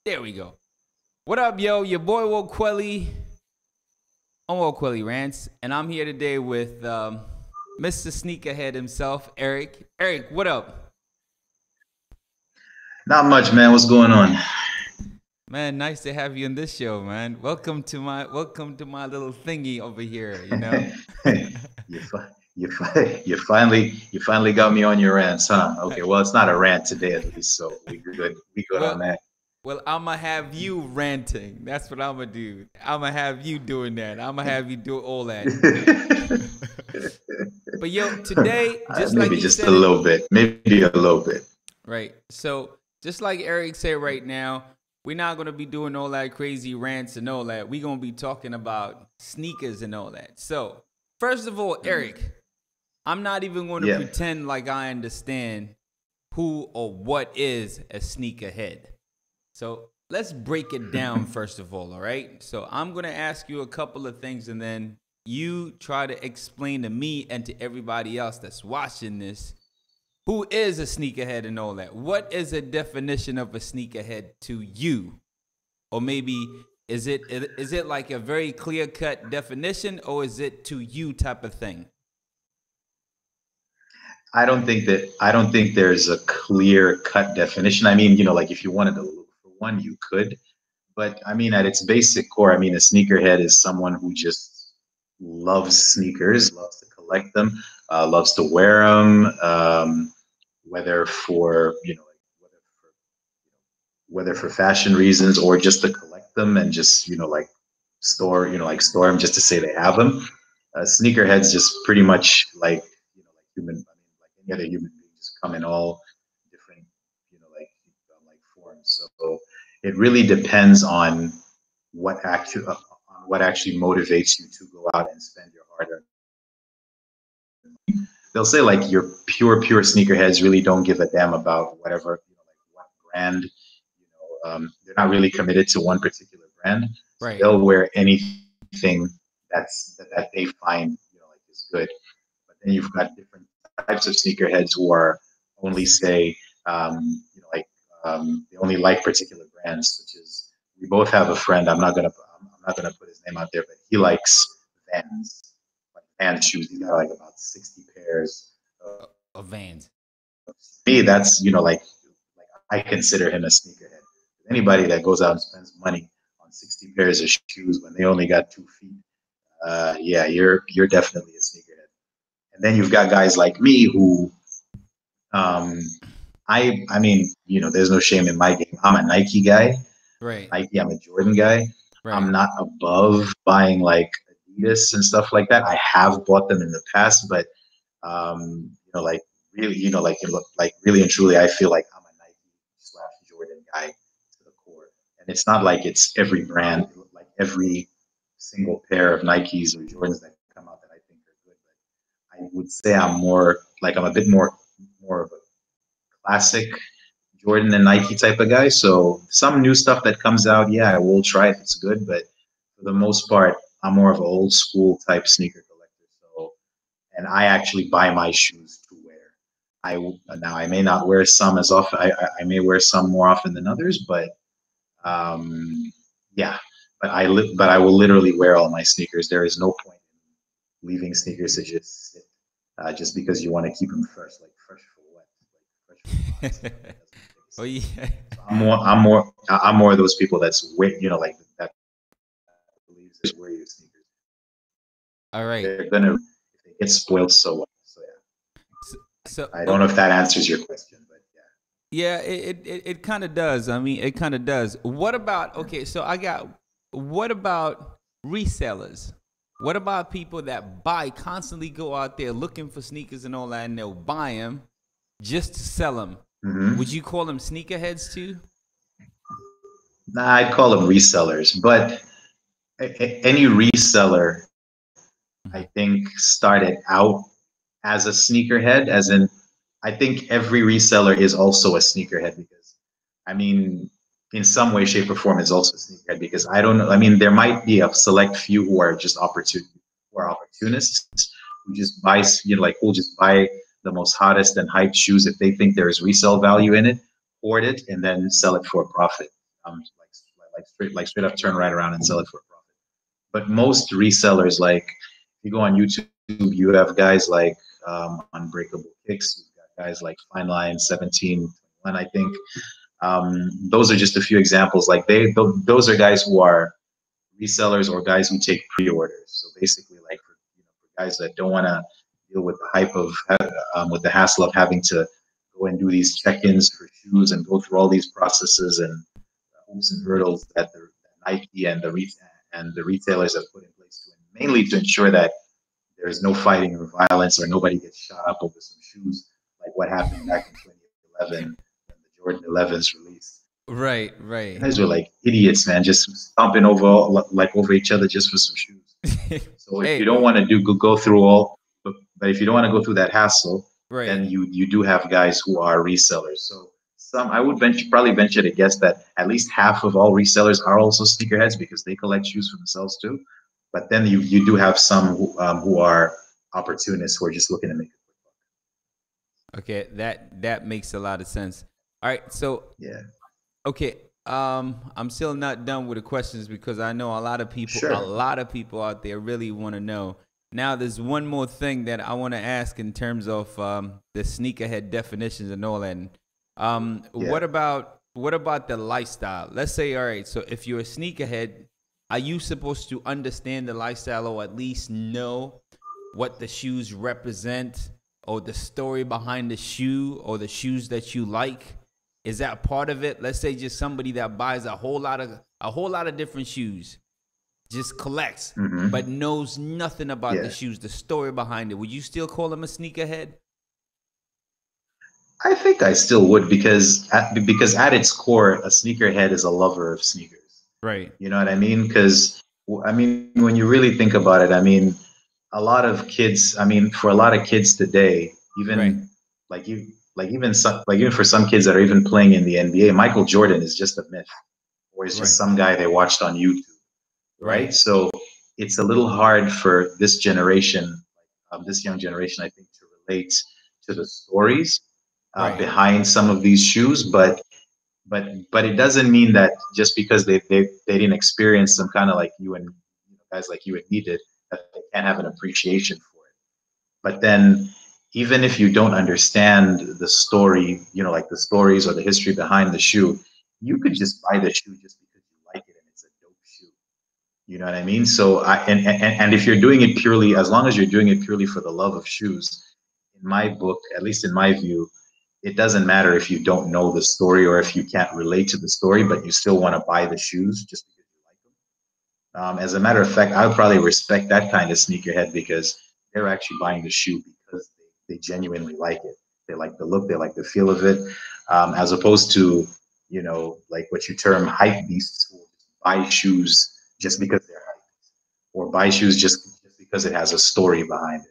There we go. What up, yo? Your boy WaUkweli. I'm WaUkweli Rants, and I'm here today with Mr. Sneakerhead himself, Eric. Eric, what up? Not much, man. What's going on? Man, nice to have you in this show, man. Welcome to my little thingy over here, you know? You finally got me on your rants, huh? Okay, well, it's not a rant today at least, so we good. We good on well, that. well, I'ma have you ranting. That's what I'ma do. I'ma have you doing that. I'ma have you do all that. But yo, today, just like Maybe he just a said it, little bit. Maybe a little bit. right? So, just like Eric said right now, we're not going to be doing all that crazy rants and all that. We're going to be talking about sneakers and all that. So, first of all, Eric, I'm not even going to Yeah. pretend like I understand who or what is a sneakerhead. So, let's break it down first of all right? So, I'm going to ask you a couple of things and then you try to explain to me and to everybody else that's watching this who is a sneakerhead and all that. What is a definition of a sneakerhead to you? Or maybe is it like a very clear-cut definition or is it to you type of thing? I don't think there's a clear cut definition. I mean, like if you wanted to look for one, you could. But I mean, at its basic core, I mean, a sneakerhead is someone who just loves sneakers, loves to collect them, loves to wear them, whether for whether for fashion reasons or just to collect them and just like store them just to say they have them. Sneakerheads just pretty much like I mean, like any other human being, just come in all different like forms. So it really depends on what actually motivates you to go out and spend your hard-earned. They'll say like your pure sneakerheads really don't give a damn about whatever like what brand. They're not really committed to one particular brand, so Right. they'll wear anything that they find like is good. But then you've got different types of sneakerheads who are only say like they only like particular brands, such as we both have a friend. I'm not gonna put his name out there, but he likes Vans, like Vans shoes. He's got like about 60 pairs. Of Vans. Me, that's like I consider him a sneakerhead. Anybody that goes out and spends money on 60 pairs of shoes when they only got 2 feet, yeah, you're definitely a sneakerhead. And then you've got guys like me who, um, I mean, there's no shame in my game. I'm a Nike guy. Right. Nike, I'm a Jordan guy. I'm Right. not above buying like Adidas and stuff like that. I have bought them in the past, but like really, like really and truly, I feel like I'm a Nike slash Jordan guy to the core. And it's not like it's every brand, like every single pair of Nikes or Jordans that come out that I think are good. But I would say I'm a bit more of a classic Jordan and Nike type of guy. So some new stuff that comes out, yeah, I will try if it's good. But for the most part, I'm more of an old school type sneaker collector. So, and I actually buy my shoes to wear. Now I may not wear some as often. I may wear some more often than others, but yeah. But I will literally wear all my sneakers. There is no point in leaving sneakers to just sit, just because you want to keep them fresh. Like fresh for what? Like fresh for what? That doesn't make any Oh sense. yeah. So I'm more of those people that's wait, like that believes is wear your sneakers. All right. They're gonna if they get spoiled, so what? So yeah. So, so I don't know okay. if that answers your question, but yeah. Yeah, it kind of does. I mean, it kind of does. What about, okay, so what about resellers? What about people that constantly go out there looking for sneakers and all that, and they'll buy them just to sell them? Hmm. Would you call them sneakerheads too? Nah, I'd call them resellers, but any reseller, I Mhm. think, started out as a sneakerhead, as in, I think every reseller is also a sneakerhead because, I mean, in some way, shape, or form, is also a sneakerhead because I don't know. I mean, there might be a select few who are opportunists who just buy, like who'll just buy the most hottest and hyped shoes if they think there is resale value in it, hoard it, and then sell it for a profit. straight up turn right around and sell it for a profit. But most resellers, like if you go on YouTube, you have guys like Unbreakable Kicks, you've got guys like Fine Line 1721, I think. Those are just a few examples. Like those are guys who are resellers or guys who take pre-orders. So basically, like for guys that don't want to deal with the hype of with the hassle of having to go and do these check-ins for shoes and go through all these processes and hoops and hurdles that the Nike and the retailers have put in place to mainly to ensure that there's no fighting or violence or nobody gets shot up over some shoes like what happened back in 2011 when the Jordan 11s released. Right, right. Guys were like idiots, man, just stomping over each other just for some shoes. So if Hey. you don't want to go through all, but if you don't want to go through that hassle, Right. then you do have guys who are resellers. So I would probably venture to guess that at least half of all resellers are also sneakerheads because they collect shoes for themselves too. But then you do have some who are opportunists who are just looking to make a quick buck. Okay, that makes a lot of sense. All right, so yeah. Okay, I'm still not done with the questions because I know a lot of people, Sure. a lot of people out there really want to know. Now, there's one more thing that I want to ask in terms of the sneakerhead definitions and all that. What about the lifestyle? Let's say, all right, so if you're a sneakerhead, are you supposed to understand the lifestyle or at least know what the shoes represent or the story behind the shoe or the shoes that you like? Is that part of it? Let's say just somebody that buys a whole lot of different shoes, just collects, but knows nothing about the shoes, the story behind it. Would you still call them a sneakerhead? I think I still would because at its core, a sneakerhead is a lover of sneakers. Right. You know what I mean? Because I mean, when you really think about it, I mean, a lot of kids. I mean, for a lot of kids today, even like you. Even for some kids that are even playing in the NBA, Michael Jordan is just a myth, or he's just some guy they watched on YouTube, right? So it's a little hard for this generation, this young generation, I think, to relate to the stories behind some of these shoes. But it doesn't mean that just because they didn't experience some kind of like you and guys like you and me did, that they can't have an appreciation for it. But then even if you don't understand the story, like the stories or the history behind the shoe, you could just buy the shoe just because you like it and it's a dope shoe. You know what I mean? So and if you're doing it purely, as long as you're doing it purely for the love of shoes, in my book, at least in my view, it doesn't matter if you don't know the story or if you can't relate to the story, but you still want to buy the shoes just because you like them. As a matter of fact, I would probably respect that kind of sneakerhead because they're actually buying the shoe because they genuinely like it. They like the look, they like the feel of it, as opposed to, like what you term hype beasts who buy shoes just because they're hype, or buy shoes just because it has a story behind it.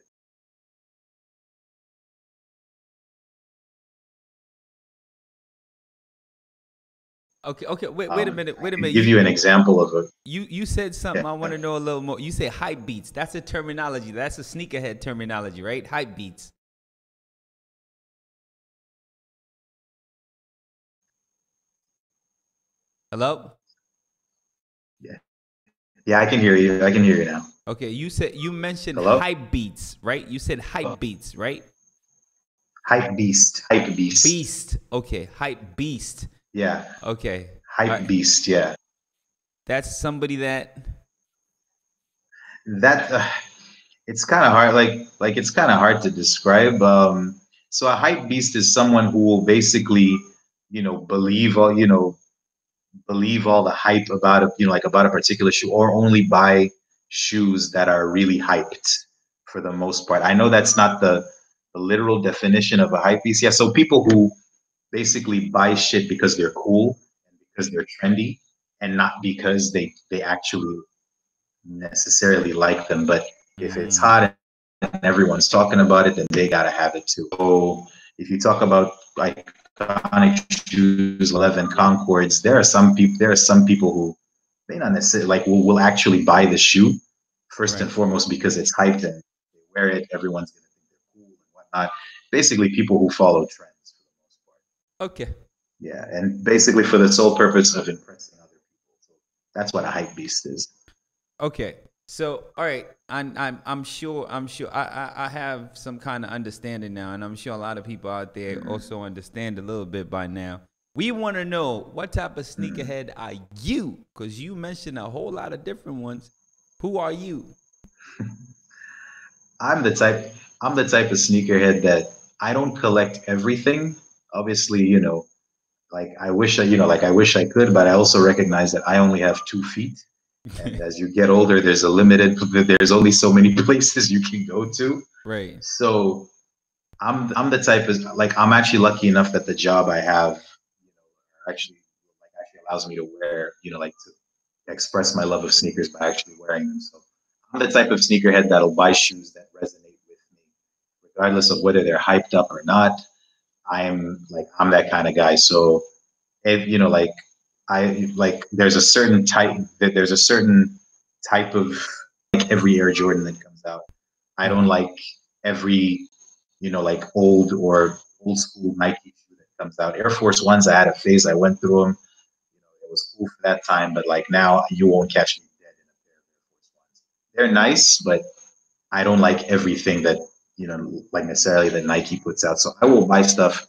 Okay. Wait a minute. Give you an example of a. You said something I want to know a little more. You say hype beats. That's a terminology. That's a sneakerhead terminology, right? Hype beats. Hello? Yeah, I can hear you. I can hear you now. Okay, you mentioned Hello? hype beats, right? You said hype beats, right? Hype beast. Beast. Okay, hype beast. Yeah. Okay. Hype beast. Yeah. That's somebody that it's kind of hard. Like it's kind of hard to describe. So a hype beast is someone who will basically, believe all the hype about it, like about a particular shoe, or only buy shoes that are really hyped for the most part. I know that's not the literal definition of a hype beast. Yeah, so people who basically buy shit because they're cool and because they're trendy and not because they actually necessarily like them. But if it's hot and everyone's talking about it, then they gotta have it too. So if you talk about like iconic shoes, 11 Concords, there are some people who may not necessarily like will actually buy the shoe first and foremost because it's hyped and they wear it. Everyone's gonna think they're cool and whatnot. Basically, people who follow trends for the most part. Okay. Yeah, and basically for the sole purpose of impressing other people. So that's what a hype beast is. Okay. So, all right, I'm sure I have some kind of understanding now, and I'm sure a lot of people out there Mm-hmm. also understand a little bit by now. We want to know what type of Mm-hmm. sneakerhead are you? Because you mentioned a whole lot of different ones. Who are you? I'm the type I'm the type of sneakerhead that I don't collect everything. Obviously, like I wish I could, but I also recognize that I only have 2 feet. And as you get older, there's only so many places you can go to. Right. So I'm the type of like I'm actually lucky enough that the job I have, actually allows me to wear, like to express my love of sneakers by actually wearing them. So I'm the type of sneakerhead that'll buy shoes that resonate with me, regardless of whether they're hyped up or not. I'm that kind of guy. So if I like there's a certain type of like every Air Jordan that comes out. I don't Mm-hmm. like every like old school Nike shoe that comes out. Air Force Ones, I had a phase. I went through them. It was cool for that time, but like now, you won't catch me dead in a pair of Air Force Ones. They're nice, but I don't like everything that like necessarily that Nike puts out. So I will buy stuff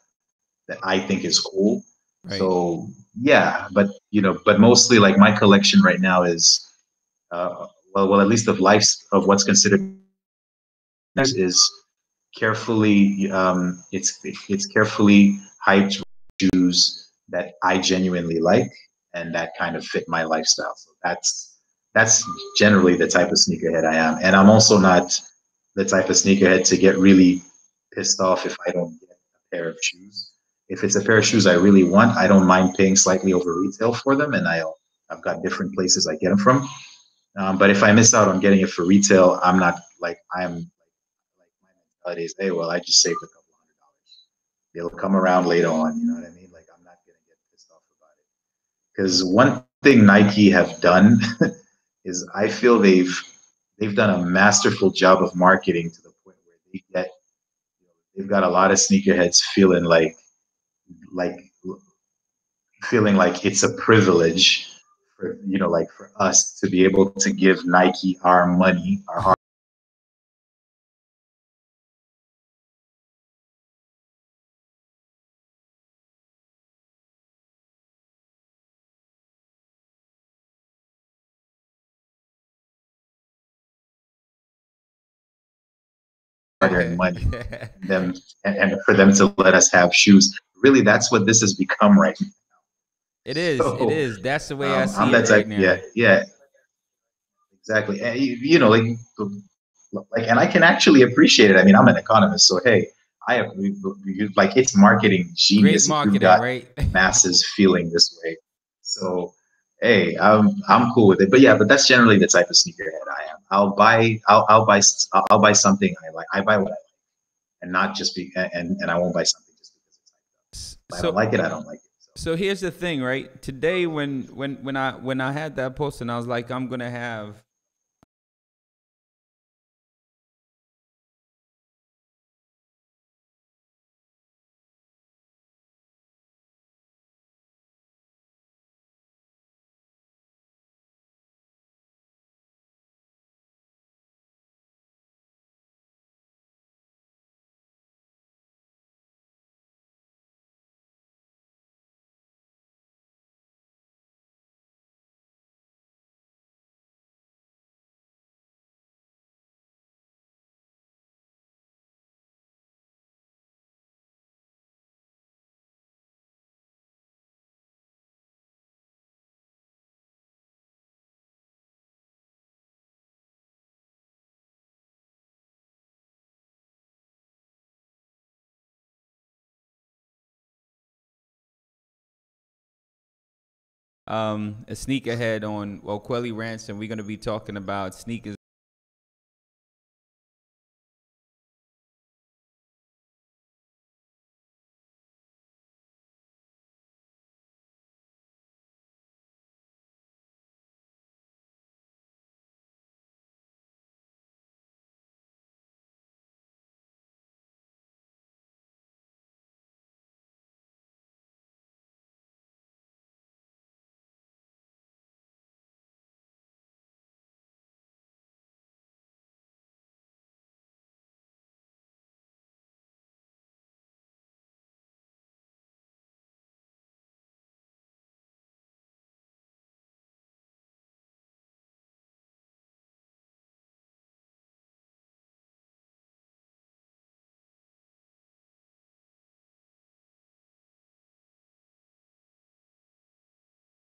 that I think is cool. Right. So yeah, but mostly like my collection right now is at least of what's considered is carefully it's carefully hyped shoes that I genuinely like and that kind of fit my lifestyle. So that's generally the type of sneakerhead I am, and I'm also not the type of sneakerhead to get really pissed off if I don't get a pair of shoes. If it's a pair of shoes I really want, I don't mind paying slightly over retail for them, and I've got different places I get them from. But if I miss out on getting it for retail, I'm not like I'm like my mentality is, hey, well, I just saved a couple $100. It'll come around later on. You know what I mean? Like I'm not gonna get pissed off about it. Because one thing Nike have done is I feel they've done a masterful job of marketing to the point where they've got a lot of sneakerheads like feeling like it's a privilege for like for us to be able to give Nike our money, our hard earned money, and them and for them to let us have shoes. Really, that's what this has become right now. It is. It So is. That's the way I I'm see it that right type. Yeah, now. yeah, exactly. And, and I can actually appreciate it. I mean, I'm an economist, so hey, I have like it's marketing Great genius if you've marketing, got right? masses feeling this way. So hey, I'm cool with it. But yeah, but that's generally the type of sneakerhead I am. I'll buy something I like. I buy what I like, and not just be and I won't buy something just because it's like if I don't So like it, I don't like it. So so here's the thing, right? Today when I had that post and I was like, I'm gonna have a sneakerhead on WaUkweli Rants, and we're gonna be talking about sneakers.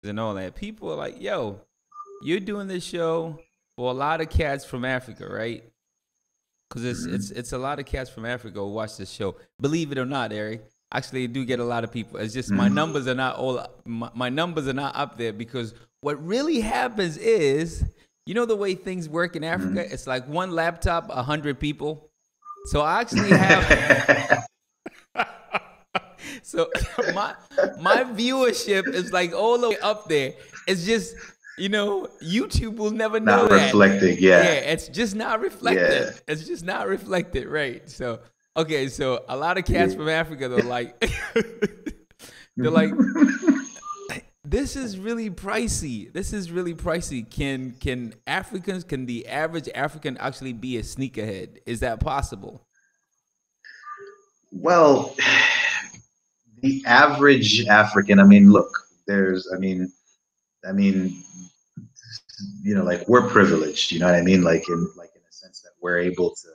and all that. People are like, yo, you're doing this show for a lot of cats from Africa, right? Because it's a lot of cats from Africa who watch this show. Believe it or not, Eric. Actually, I do get a lot of people. It's just my Mm-hmm. numbers are not all. My numbers are not up there because what really happens is, you know, the way things work in Mm-hmm. Africa. It's like one laptop, 100 people. So I actually have. So my viewership is like all the way up there. It's just, you know, YouTube will never know Not that. reflecting. Yeah, Yeah. it's just not Yeah. reflected. It's just not reflected, right? So okay, so a lot of cats Yeah. from Africa they're like they're like, this is really pricey. This is really pricey. Can the average African actually be a sneakerhead? Is that possible? Well, the average African, I mean, look, I mean, like we're privileged, you know what I mean? Like in a sense that we're able to,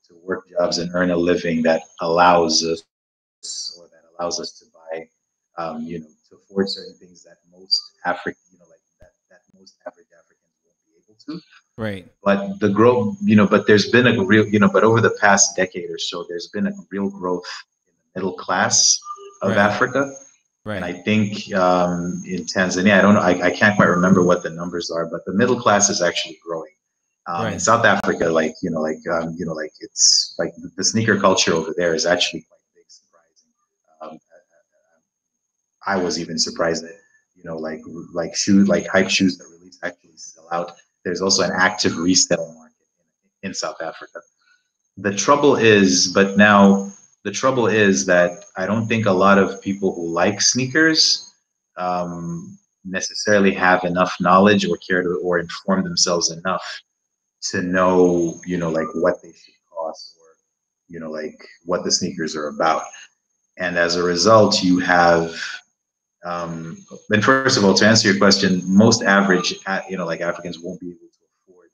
to work jobs and earn a living that allows us or that allows us to buy, to afford certain things that most African, like that most average Africans won't be able to. Right. But the growth, but there's been a real, but over the past decade or so, there's been a real growth in the middle class of Right. Africa. And I Right. think in Tanzania, I don't know, I can't quite remember what the numbers are, but the middle class is actually growing. In Right. South Africa, like it's like the sneaker culture over there is actually quite big, surprising. I was even surprised that like hype shoes that release actually sell out. There's also an active resale market in South Africa. The trouble is, but now the trouble is that I don't think a lot of people who like sneakers necessarily have enough knowledge or care to or inform themselves enough to know, like what they should cost or, like what the sneakers are about. And as a result, you have and first of all, to answer your question, most average, like Africans won't be able to afford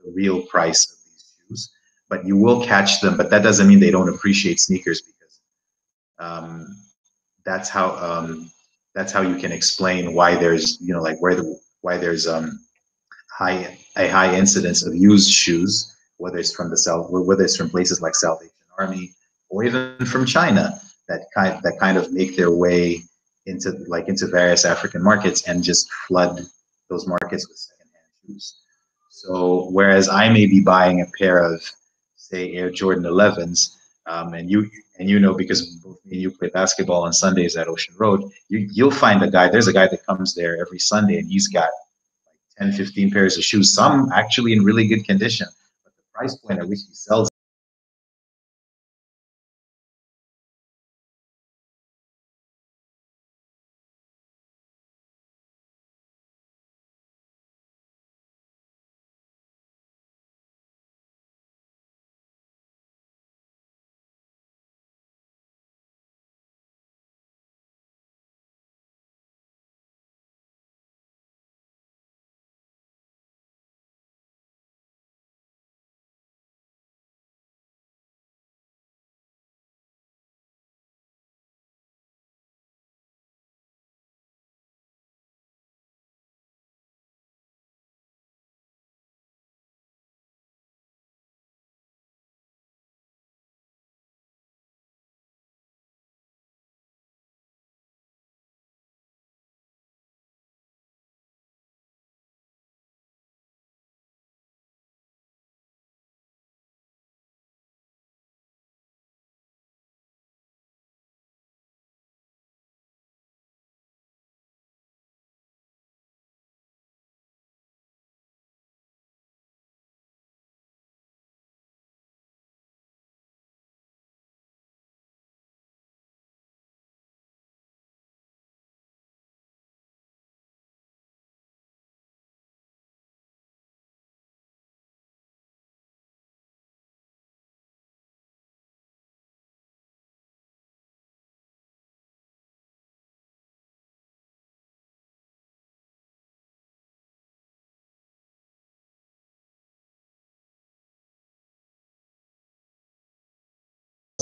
the real price of these shoes, but you will catch them. But that doesn't mean they don't appreciate sneakers because um, that's how you can explain why there's, like why there's a high incidence of used shoes, whether it's from places like Salvation Army or even from China that kind of make their way into various African markets and just flood those markets with secondhand shoes. So whereas I may be buying a pair of say Air Jordan 11s, and because both me and you play basketball on Sundays at Ocean Road, you'll find a guy. There's a guy that comes there every Sunday, and he's got 10, 15 pairs of shoes, some actually in really good condition. But the price point at which he sells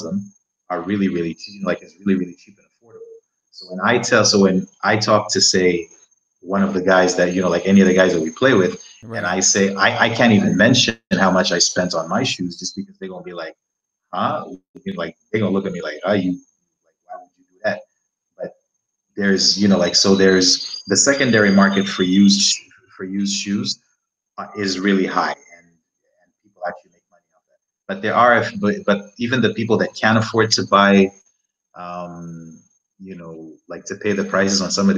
them are really, really cheap, like it's really, really cheap and affordable. So when I talk to say one of the guys that like any of the guys that we play with, and Right. I say I can't even mention how much I spent on my shoes just because they're gonna be like, huh? Like they're gonna look at me like, oh, you like why would you do that? But there's like so there's the secondary market for used shoes is really high, and people actually make money off that. But there are but even the people that can't afford to buy like to pay the prices on some of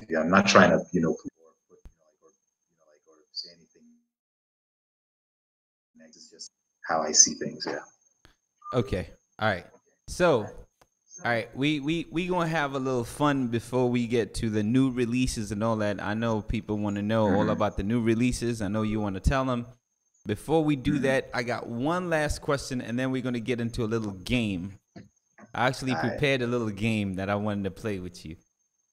yeah, I'm not trying to or say anything next. It's just how I see things. Yeah. Okay. All right. So, all right, we gonna have a little fun before we get to the new releases and all that. I know people want to know all Mm-hmm. about the new releases. I know you want to tell them. Before we do Mm-hmm. that, I got one last question, and then we're gonna get into a little game. I actually All right. prepared a little game that I wanted to play with you.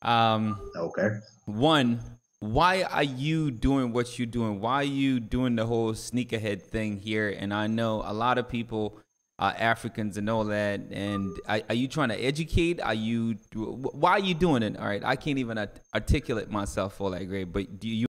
Um, Okay. One, why are you doing what you're doing? Why are you doing the whole sneakerhead thing here? And I know a lot of people are Africans and all that. And are you trying to educate? Why are you doing it? All right, I can't even articulate myself all that great. But do you?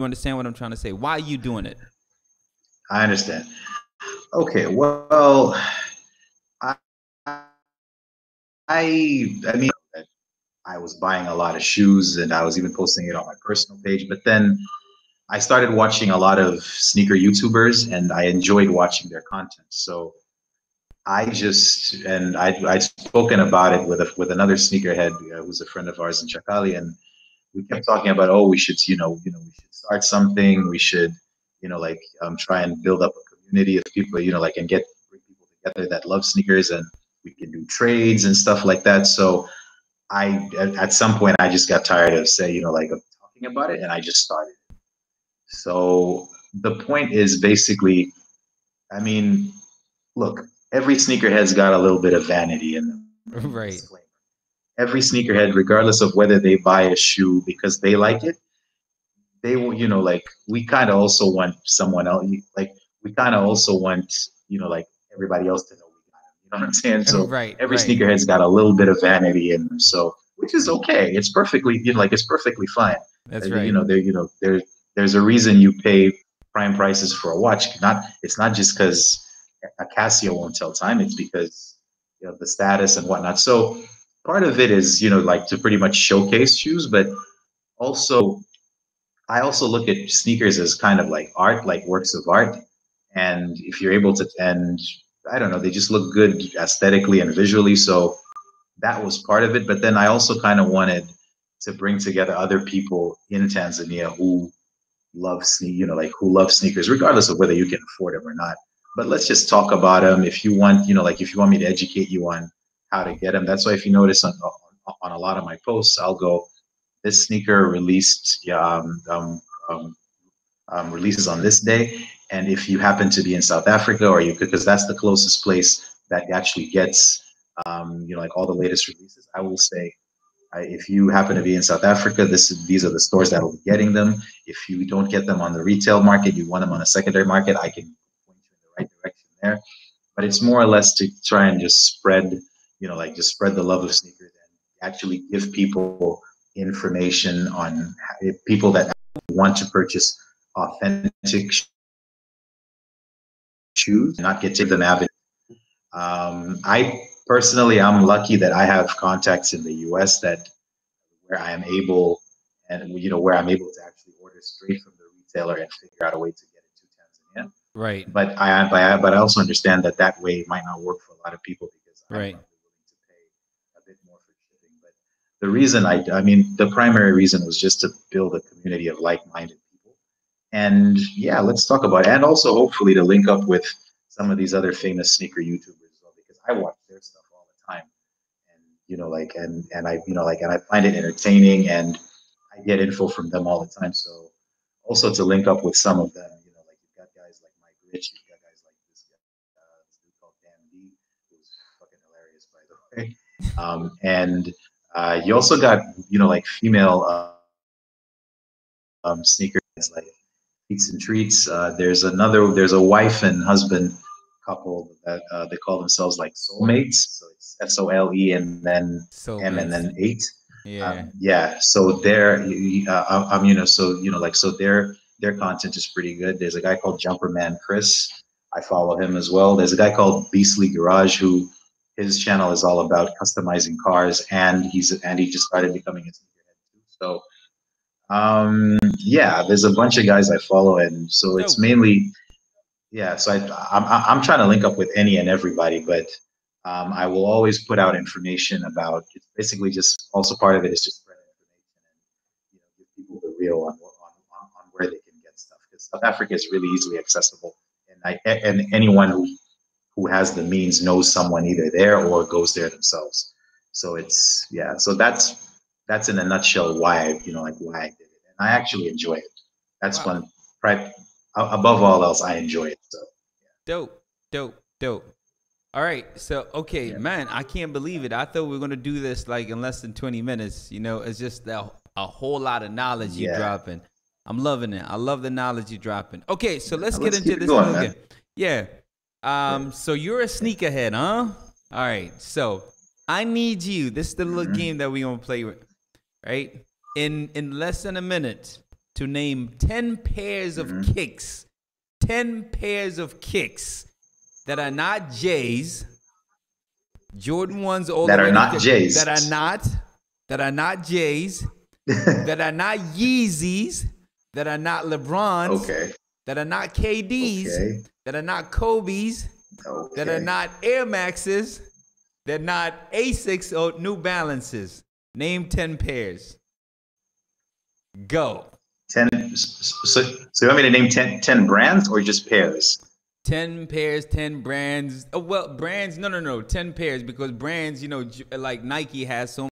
understand what I'm trying to say? Why are you doing it? I understand. Okay, well, I, I mean, I was buying a lot of shoes, and I was even posting it on my personal page. But then I started watching a lot of sneaker YouTubers, and I enjoyed watching their content. So I'd spoken about it with another sneakerhead who's a friend of ours in Chakali, and we kept talking about, oh, we should, we should start something. We should, like try and build up a community of people, like and bring people together that love sneakers, and we can do trades and stuff like that. So at some point I just got tired of of talking about it, and I just started. So the point is basically, I mean, look, every sneakerhead's got a little bit of vanity in them. Right. Every sneakerhead, regardless of whether they buy a shoe because they like it, they will, like we kind of also want someone else, like we kind of also want, like everybody else to know we got it. You know what I'm saying? So Right. every Right. sneakerhead's got a little bit of vanity in them. So which is okay. It's perfectly, it's perfectly fine. That's right. There's a reason you pay prime prices for a watch. It's not just because a Casio won't tell time. It's because the status and whatnot. So part of it is like to pretty much showcase shoes, but also I also look at sneakers as kind of like art, like works of art. And if you're able to, and I don't know, they just look good aesthetically and visually. So that was part of it. But then I also kind of wanted to bring together other people in Tanzania who like who love sneakers, regardless of whether you can afford them or not. But let's just talk about them. If you want, like if you want me to educate you on how to get them, that's why if you notice on a lot of my posts, I'll go, this sneaker released, releases on this day. And if you happen to be in South Africa, or because that's the closest place that actually gets, like all the latest releases, I will say, if you happen to be in South Africa, these are the stores that will be getting them. If you don't get them on the retail market, you want them on a secondary market, I can point you in the right direction there. But it's more or less to try and just spread, just spread the love of sneakers and actually give people information on people that want to purchase authentic shoes, not get to them avid. I personally, I'm lucky that I have contacts in the U.S. that where I am able, and where I'm able to actually order straight from the retailer and figure out a way to get it to Tanzania. Right. But I also understand that that way might not work for a lot of people because I'm Right. probably willing to pay a bit more for shipping. But the reason I mean, the primary reason was just to build a community of like-minded people. And yeah, let's talk about it. And also hopefully to link up with some of these other famous sneaker YouTubers as well, because I watch their stuff all the time. And like and I and I find it entertaining, and I get info from them all the time. So also to link up with some of them, like you've got guys like Mike Rich, you've got guys like this dude called Dan D, who's fucking hilarious by the way. And you also got like female sneakers like Eats and Treats. There's a wife and husband couple that they call themselves like soulmates. So it's SOLE and then M and Soulmates. then eight. Yeah. Yeah. So so their content is pretty good. There's a guy called Jumperman Chris. I follow him as well. There's a guy called Beastly Garage who his channel is all about customizing cars, and he just started becoming a sneakerhead too. So yeah, there's a bunch of guys I follow, and so it's Dope. mainly yeah. So I'm trying to link up with any and everybody, but I will always put out information about. It's basically just also part of it is just spreading information and give people the real on where they can get stuff, because South Africa is really easily accessible, and anyone who has the means knows someone either there or goes there themselves. So it's yeah. So that's in a nutshell why why I did it, and I actually enjoy it. That's Wow. fun. Right. Above all else, I enjoy it. So Dope. Dope. Dope. All right. So, okay, yeah. man, I can't believe it. I thought we were going to do this like in less than 20 minutes. It's just a whole lot of knowledge you Yeah. dropping. I'm loving it. I love the knowledge you dropping. Okay, so let's get Let's into keep it this going, little man. game. Yeah. So you're a sneakerhead, huh? All right. So I need you. This is the little Mhm. game that we're going to play with, right? In less than a minute, to name 10 pairs of kicks. 10 pairs of kicks that are not J's. Jordan 1s all that the way are not J's. That are not J's. That are not Yeezys. That are not LeBrons. Okay. That are not KDs. Okay. That are not Kobe's. Okay. That are not Air Maxes. They're not Asics or New Balances. Name 10 pairs. Go. 10. So you want me to name 10 brands or just pairs? 10 pairs, 10 brands. Oh, well, brands, no. 10 pairs, because brands, you know, like Nike has so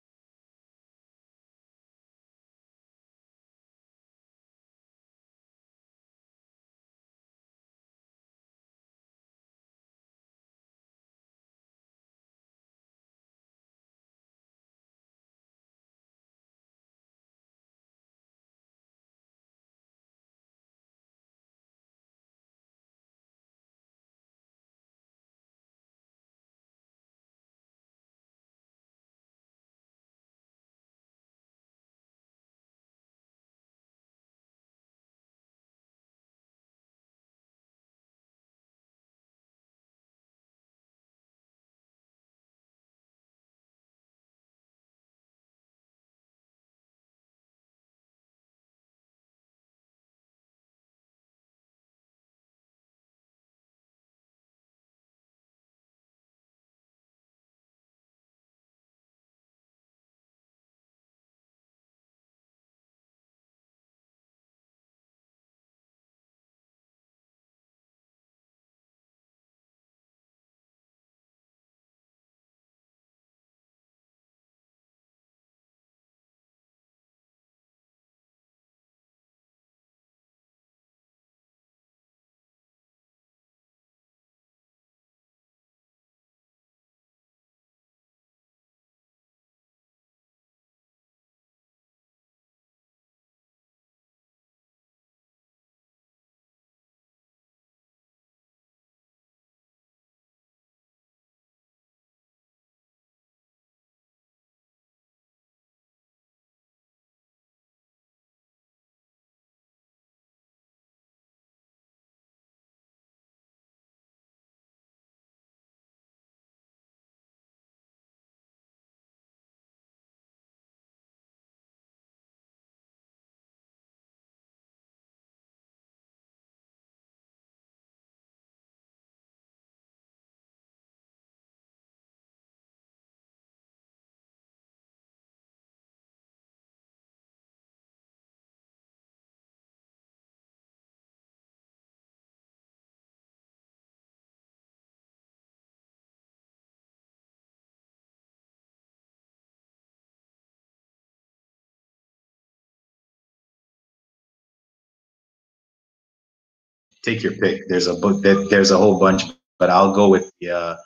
Take your pick. There's a book that there's a whole bunch, but I'll go with the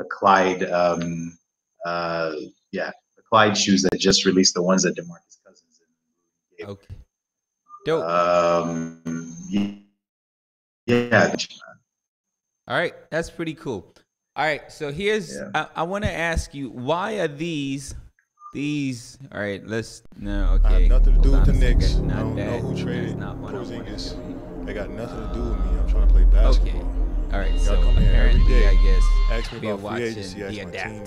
Clyde. Yeah, the Clyde shoes that just released, the ones that DeMarcus Cousins gave. okay. Dope. Yeah. All right, that's pretty cool. All right, so here's I want to ask you, why are these? All right, no, okay. I have nothing to do with the Hold on a Knicks. second. I don't Not know that. who traded That's not what I wanted Porzingis. to read. They got nothing to do with me. I'm trying to play basketball. Okay. All right, Y'all so come here every apparently, day, I guess ask me we're about free watching agency, ask The my Adapt. team